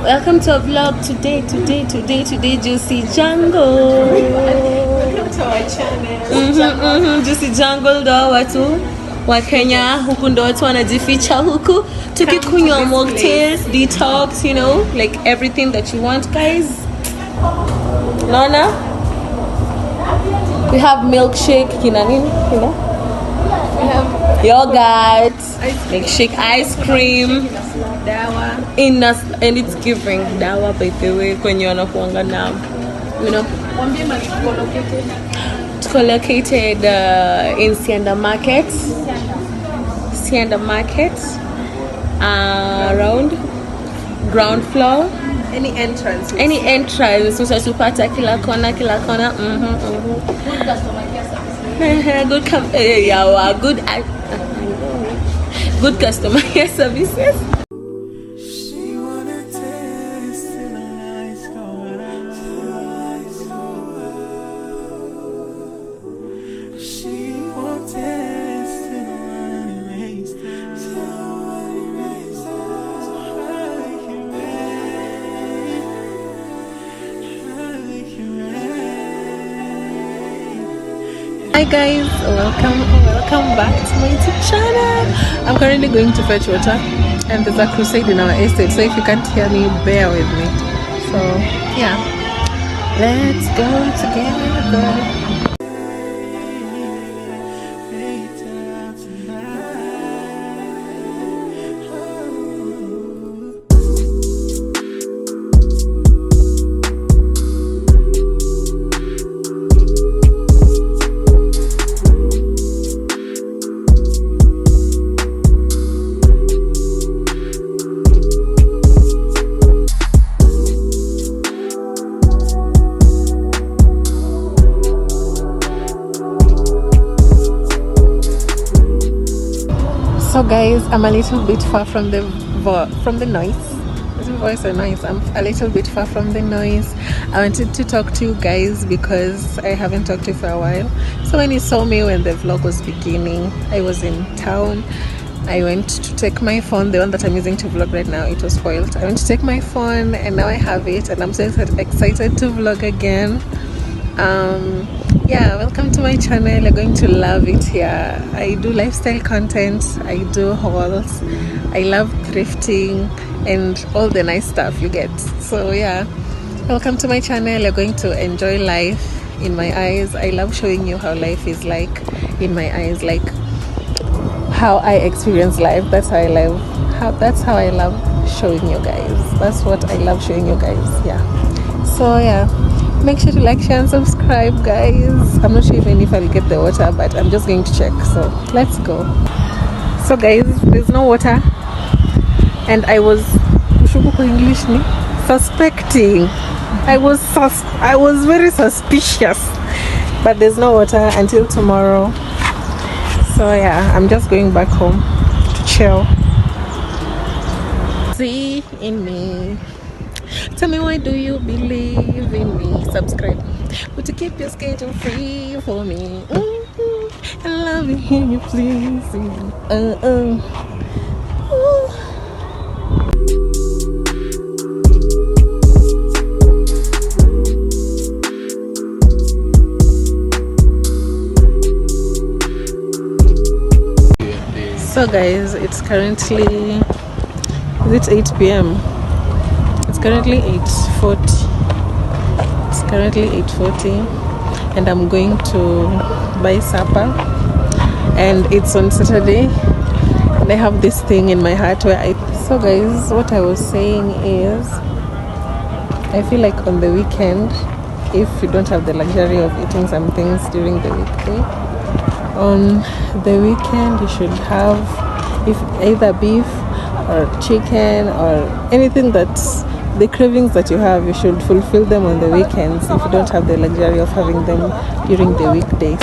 Welcome to a vlog today, Juicy Jungle. Welcome to our channel. Juicy Jungle ndo watu wa Kenya, huku ndo watu wanajificha huku tukikunywa mocktails, detox, you know, like everything that you want, guys. Nona? We have milkshake, kina nini? You know? We have yogurt, milkshake, ice cream, dawa, and it's giving dawa, by the way, kwenye wanakuanga na, you know. It's located in Sianda Market, around ground floor. Any entrance Utatupata kila kona. Good customer care services. Hi guys, welcome back to my YouTube channel. I'm currently going to fetch water and there's a crusade in our estate, so if you can't hear me, bear with me. So yeah, let's go together. So guys, I'm a little bit far from the noise. Is it voice or noise? I'm a little bit far from the noise. I wanted to talk to you guys because I haven't talked to you for a while. So when you saw me when the vlog was beginning, I was in town. I went to take my phone, the one that I'm using to vlog right now, it was spoiled. I went to take my phone and now I have it and I'm so excited to vlog again. Yeah, welcome to my channel. You're going to love it here. I do lifestyle content, I do hauls, I love thrifting and all the nice stuff you get. So yeah, welcome to my channel. You're going to enjoy life in my eyes. I love showing you how life is like in my eyes, like how I experience life. That's how I love showing you guys. That's what I love showing you guys. Yeah, so yeah, make sure to like, share and subscribe, guys. I'm not sure even if I'll get the water, but I'm just going to check, so let's go. So guys, there's no water and I was suspecting, I was very suspicious, but there's no water until tomorrow. So yeah, I'm just going back home to chill. See in me. Tell me, why do you believe in me? Subscribe. But to keep your schedule free for me. I love it, hear you please. So guys, it's currently, is it 8 p.m? It's currently 8:40. It's currently 8:40 and I'm going to buy supper, and it's on Saturday and I have this thing in my heart where so guys, what I was saying is, I feel like on the weekend, if you don't have the luxury of eating some things during the weekday, on the weekend you should have either beef or chicken or anything that's the cravings that you have. You should fulfill them on the weekends if you don't have the luxury of having them during the weekdays.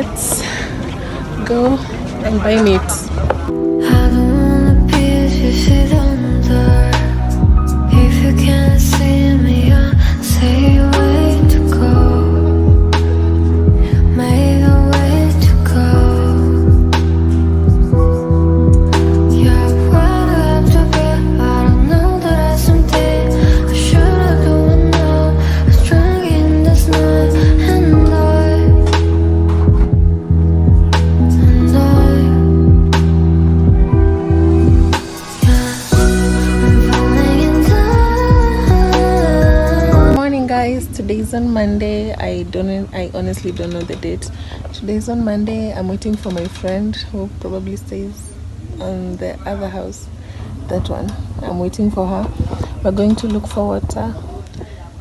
let's go and buy meat. I don't wanna be if you see them there. If you can't see me, I'll say way to go. Make a way to go. Yeah, where I have to be. I don't know that I something I should do it now. I'm drunk in this night, and Today's on Monday. I honestly don't know the date. Today's on Monday. I'm waiting for my friend who probably stays on the other house, that one. I'm waiting for her. We're going to look for water.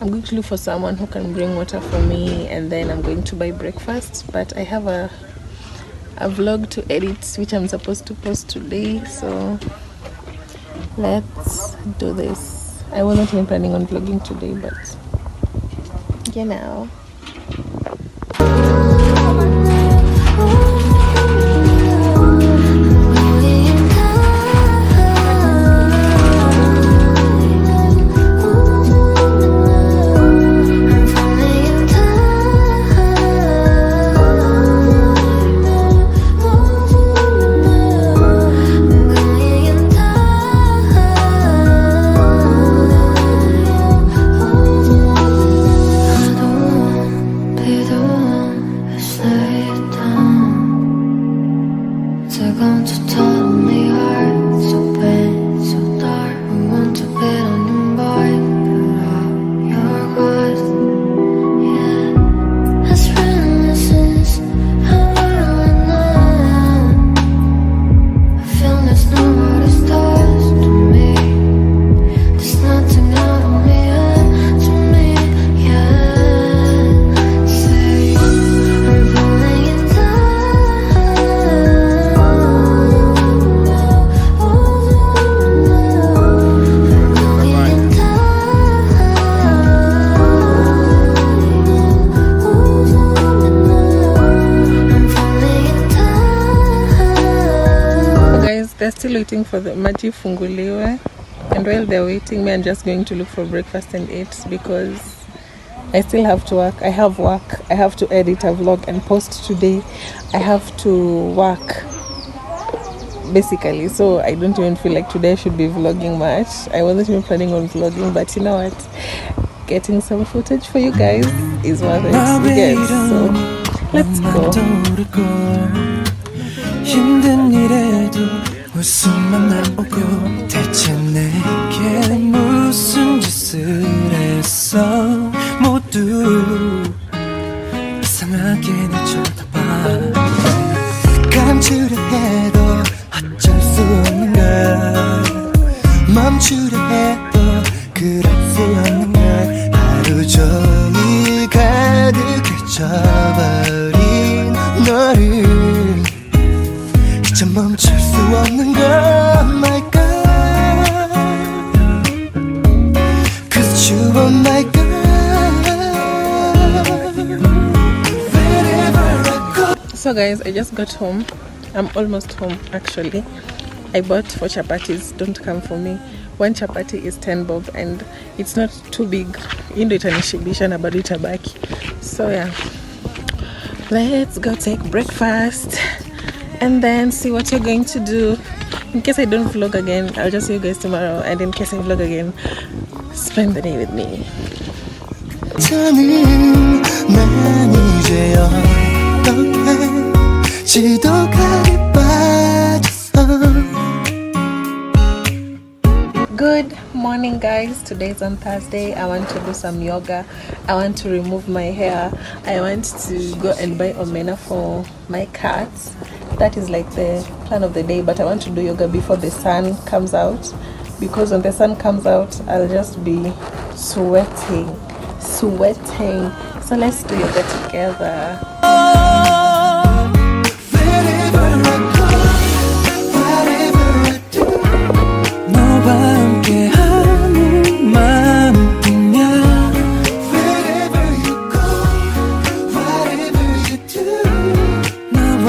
I'm going to look for someone who can bring water for me, and then I'm going to buy breakfast. But I have a vlog to edit which I'm supposed to post today, so let's do this. I was not even planning on vlogging today, but you know. They're still waiting for the maji funguliwe, and while they're waiting, me, I'm just going to look for breakfast and eat because I still have to work. I have work. I have to edit a vlog and post today. I have to work basically, so I don't even feel like today I should be vlogging much. I wasn't even planning on vlogging, but you know what, getting some footage for you guys is worth it, you guys. So let's go. 힘든 일에도 웃음만 나오고 대체 내게 무슨 짓을 했어. 모두 이상하게 날 쳐다봐. 감추려 해도 어쩔 수 없는 걸, 멈추려 해도 그럴 수 없는 걸. 하루 종일 가득해져버린 너를 이제 멈출 수 없는 걸. My God, 'cause you are my God. Wherever I go. So guys, I just got home. I'm almost home actually. I bought 4 chapatis. Don't come for me. 1 chapati is 10 bob and it's not too big. Indo itanishibisha na bado itabaki. So yeah, let's go take breakfast and then see what you're going to do. In case I don't vlog again, I'll just see you guys tomorrow, and in case I vlog again, spend the day with me. Good morning guys, today's on Thursday. I want to do some yoga. I want to remove my hair. I want to go and buy omena for my cats. That is like the plan of the day, but I want to do yoga before the sun comes out, because when the sun comes out I'll just be sweating. So let's do yoga together.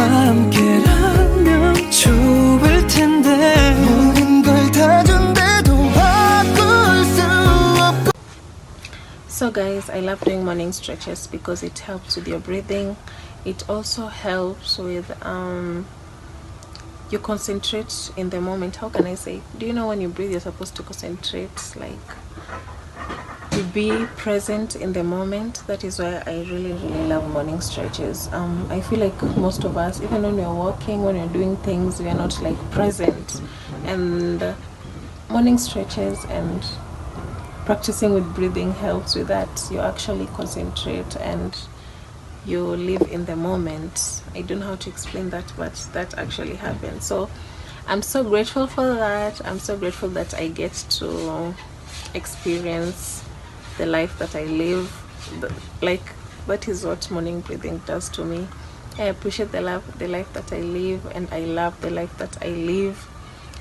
함께라면 좋을 텐데 모든 걸 다 준대도 바꿀 수 없고. So guys, I love doing morning stretches because it helps with your breathing. It also helps with you concentrate in the moment. How can I say? Do you know when you breathe you're supposed to concentrate, like to be present in the moment? That is why I really love morning stretches. I feel like most of us, even when we're walking, when we're doing things, we are not like present, and morning stretches and practicing with breathing helps with that. You actually concentrate and you live in the moment. I don't know how to explain that, but that actually happens. So I'm so grateful for that. I'm so grateful that I get to experience the life that I live. Like, that is what morning breathing does to me. I appreciate the life that I live, and I love the life that I live,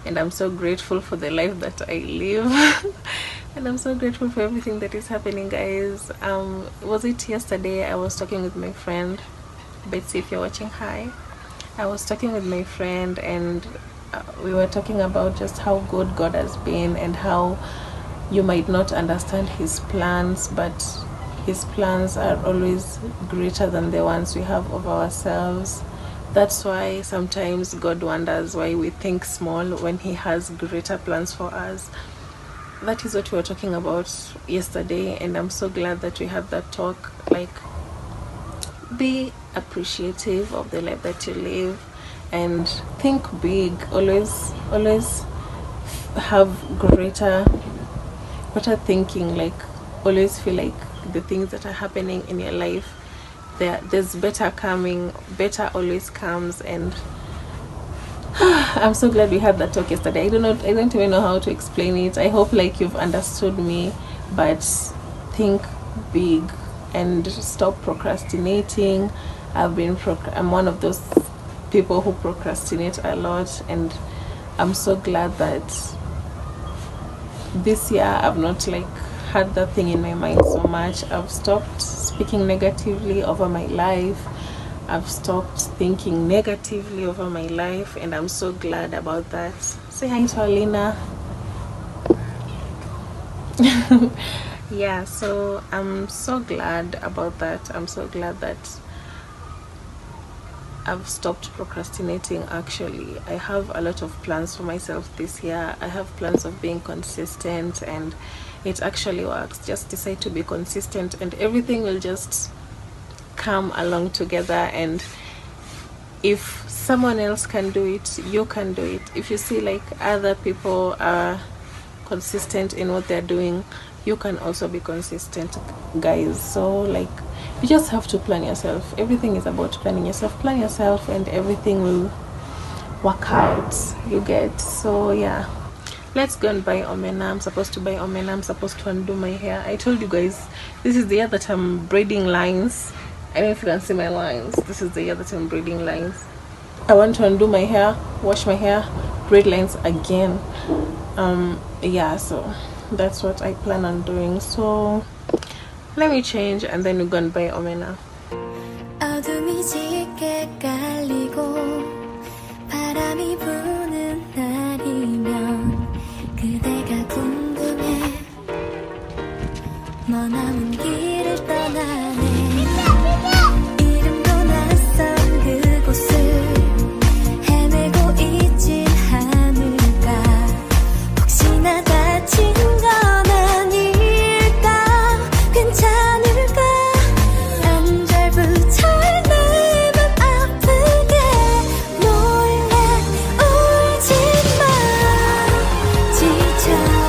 and I'm so grateful for the life that I live. And I'm so grateful for everything that is happening, guys. Was it yesterday I was talking with my friend Betsy? If you're watching, hi. I was talking with my friend, and we were talking about just how good God has been, and how you might not understand his plans, but his plans are always greater than the ones we have of ourselves. That's why sometimes God wonders why we think small when he has greater plans for us. That is what we were talking about yesterday, and I'm so glad that we had that talk. Like, be appreciative of the life that you live, and think big. Always have greater thinking. Like, always feel like the things that are happening in your life, there's better coming. Better always comes. And I'm so glad we had that talk yesterday. I don't even know how to explain it. I hope like you've understood me, but think big and stop procrastinating. I'm one of those people who procrastinate a lot, and I'm so glad that this year I've not like had that thing in my mind so much. I've stopped speaking negatively over my life. I've stopped thinking negatively over my life, and I'm so glad about that. Say hi to Alina. Yeah, so I'm so glad about that. I'm so glad that I've stopped procrastinating. Actually, I have a lot of plans for myself this year. I have plans of being consistent, and it actually works. Just decide to be consistent, and everything will just come along together. And if someone else can do it, you can do it. If you see like other people are consistent in what they're doing, you can also be consistent, guys. So like, you just have to plan yourself. Everything is about planning yourself. Plan yourself and everything will work out, you get. So yeah, let's go and buy omena. I'm supposed to buy omena. I'm supposed to undo my hair. I told you guys, this is the year that I'm braiding lines. I don't know if you can see my lines. This is the year that I'm braiding lines. I want to undo my hair, wash my hair, braid lines again. Yeah, so that's what I plan on doing. So let me change, and then we're gonna buy omena. 어둠이 짙게 깔리고 바람이 부는 날이면 그대가 궁금해 머나먼 길을 떠나네 이름도 낯선 그곳을 헤매고 있진 않을까 혹시나 다친 건 아닐까 괜찮을까 안절부절 내 맘 아프게 몰래 울지마 지쳐버린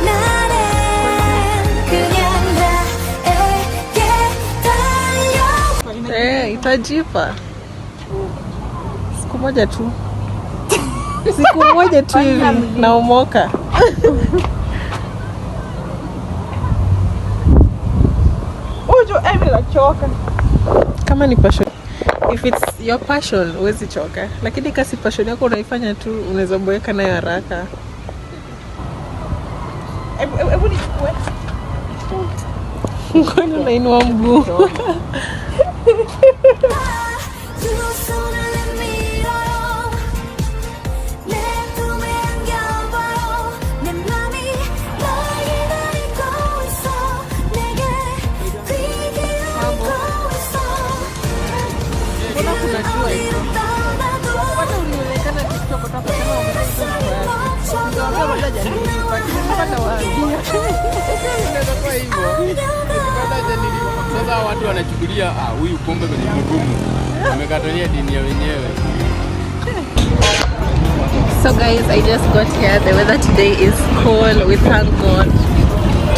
날엔 그냥 나에게 달려 Itajipa siku moja tu. Siku moja tu hivi naomoka. Ojo emi nachoka. Kama ni passion, if it's your passion huwezi choka, lakini kasi passion yako unaifanya tu, unaweza boeka nayo haraka. Ebu nichukue. Ngoja nainua mguu. unajua hizo. Watu ulionekana TikTok utakasema umesema ndio wala jani nilipata waambia. Ndio kwa hivyo. Sasa watu wanachukulia huyu pombe kwenye mgumu. Amekatalia dini ya wenyewe. So guys, I just got here. The weather today is cool. We thank God.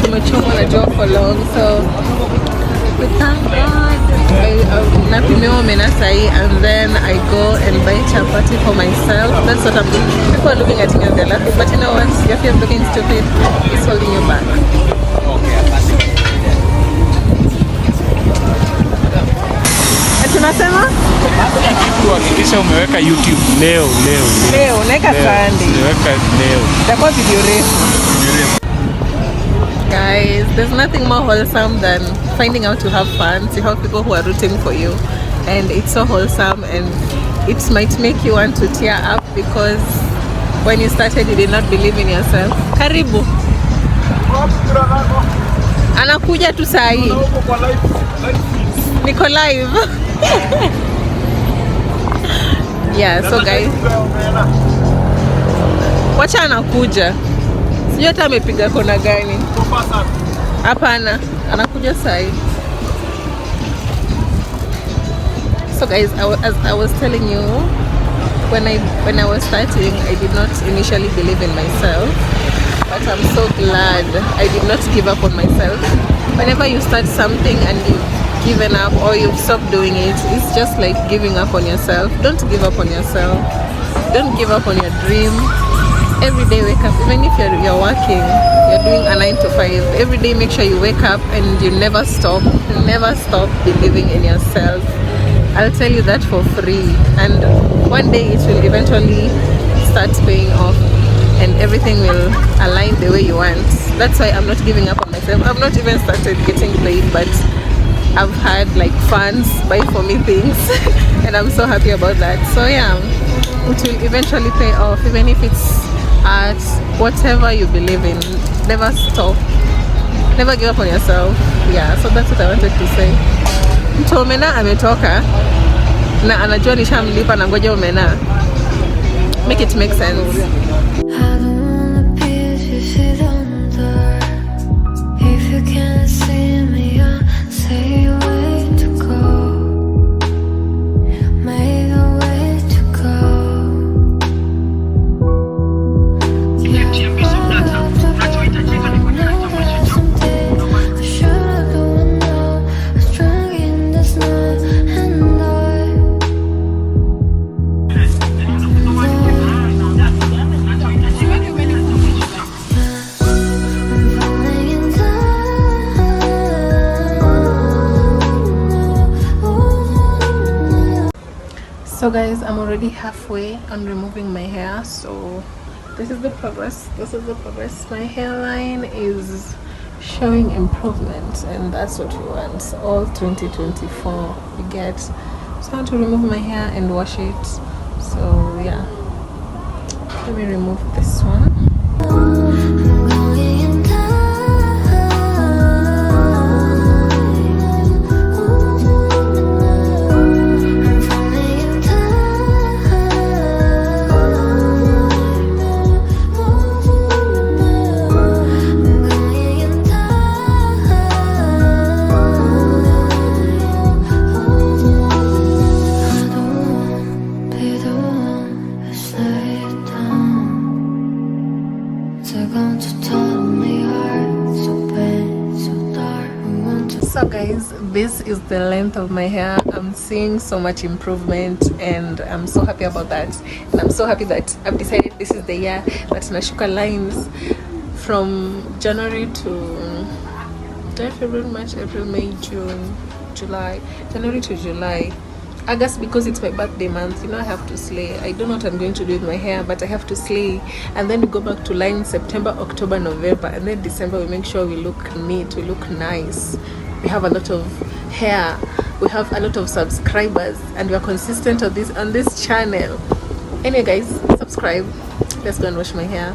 Tumechoma na jua for long, so we thank God. Napimiwa omena sahi, and then I go and buy chapati for myself. That's what I'm doing. People are looking at me and they're laughing, but you know what? If you're looking stupid, it's holding you back. Tunasema kitu hakikisha umeweka YouTube leo naweka Sunday. Umeweka leo. Itakuwa video refu. Guys, there's nothing more wholesome than finding out to have fun, to have people who are rooting for you, and it's so wholesome, and it might make you want to tear up because when you started you did not believe in yourself. Karibu. Anakuja tu saa hii. Niko live. Yeah, so guys, wacha anakuja. Sijui hata amepiga kona gani. Hapana, anakuja sai. So guys, as I was telling you, when I was starting, I did not initially believe in myself, but I'm so glad I did not give up on myself. Whenever you start something and you've given up or you've stopped doing it, it's just like giving up on yourself. Don't give up on yourself. Don't give up on your dream. Every day wake up, even if you're working, you're doing a 9 to 5, every day make sure you wake up and you never stop believing in yourself. I'll tell you that for free, and one day it will eventually start paying off and everything will align the way you want. That's why I'm not giving up on myself. I've not even started getting paid, but I've had like fans buy for me things and I'm so happy about that. So yeah, it will eventually pay off, even if it's art, whatever you believe in. Never stop, never give up on yourself. Yeah, so that's what I wanted to say. Mtu omena ametoka na anajua nishamlipa na ngoja omena. Make it make sense. I don't wanna be as you sit under. If you can't see me, I'll say a way to go. Make a way to go. So guys, I'm already halfway on removing my hair, so this is the progress. My hairline is showing improvement, and that's what we want. All 2024 we get. So I want to remove my hair and wash it. So yeah, let me remove this one. So guys, this is the length of my hair. I'm seeing so much improvement and I'm so happy about that, and I'm so happy that I've decided this is the year that nashuka lines from January to February, March, April, May, June, July, January to July, August, because it's my birthday month. You know, I have to slay. I don't know what I'm going to do with my hair, but I have to slay. And then we go back to line September, October, November, and then December we make sure we look neat, we look nice. We have a lot of hair, we have a lot of subscribers, and we are consistent on this channel. Anyway guys, subscribe. Let's go and wash my hair.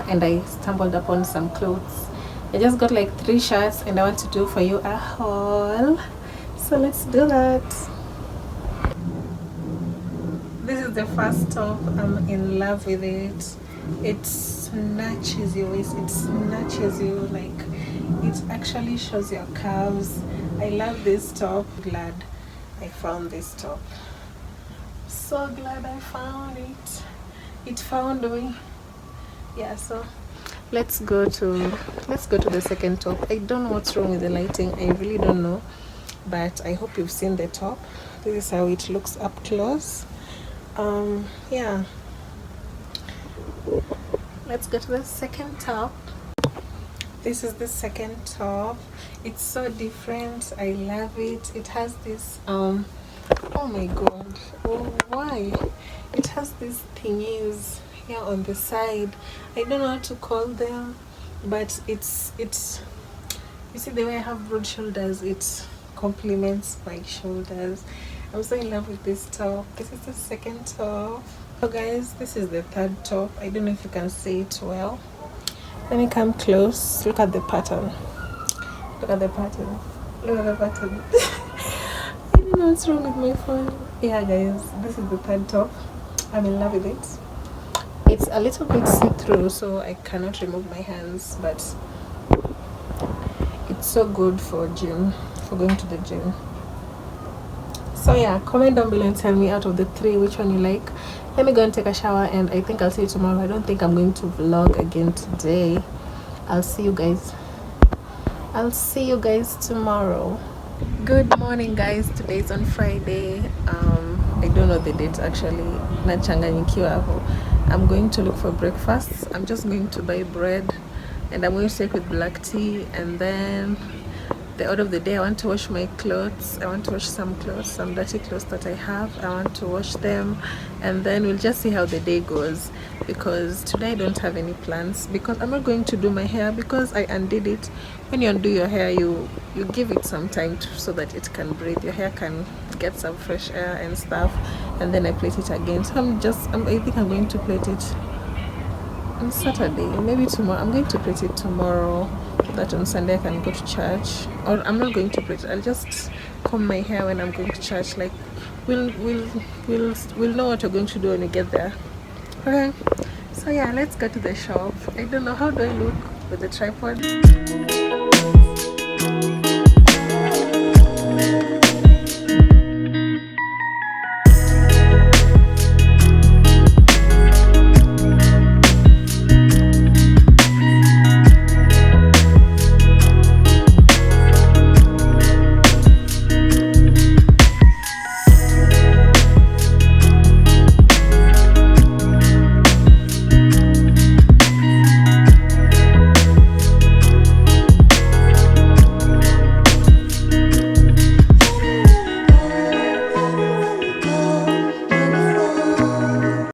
and I stumbled upon some clothes. I just got like 3 shirts and I want to do for you a haul, so let's do that. This is the first top. I'm in love with it. It snatches your waist, it snatches you, like it actually shows your calves. I love this top. Glad I found this top. So glad I found it. It found me. Yeah, so let's go to the second top. I don't know what's wrong with the lighting. I really don't know, but I hope you've seen the top. This is how it looks up close. Yeah, let's go to the second top. This is the second top. It's so different. I love it. It has this oh my god, oh, why it has these thingies here on the side. I don't know how to call them, but it's you see the way I have broad shoulders, it complements my shoulders. I'm so in love with this top. This is the second top. So guys, this is the third top. I don't know if you can see it well. Let me come close. Look at the pattern. Look at the pattern. Look at the pattern. I don't know what's wrong with my phone. Yeah guys, this is the third top. I'm in love with it. It's a little bit see-through, so I cannot remove my hands, but it's so good for going to the gym. So yeah, comment down below and tell me out of the 3 which one you like. Let me go and take a shower, and I think I'll see you tomorrow. I don't think I'm going to vlog again today. I'll see you guys tomorrow. Good morning guys, today's on Friday. I don't know the date actually. Nachanganyikiwa hapo. I'm going to look for breakfast. I'm just going to buy bread and I'm going to take with black tea, and then the order of the day, I want to wash my clothes. I want to wash some dirty clothes that I have. I want to wash them, and then we'll just see how the day goes, because today I don't have any plans, because I'm not going to do my hair because I undid it. When you undo your hair, you give it some time so that it can breathe, your hair can get some fresh air and stuff, and then I plait it again. So I think I'm going to plait it on Saturday, maybe tomorrow. I'm going to plait it tomorrow, that on Sunday I can go to church. Or I'm not going to plait it, I'll just comb my hair when I'm going to church. Like we'll know what we're going to do when we get there. Okay, so yeah, let's go to the shop. I don't know, how do I look with the tripod?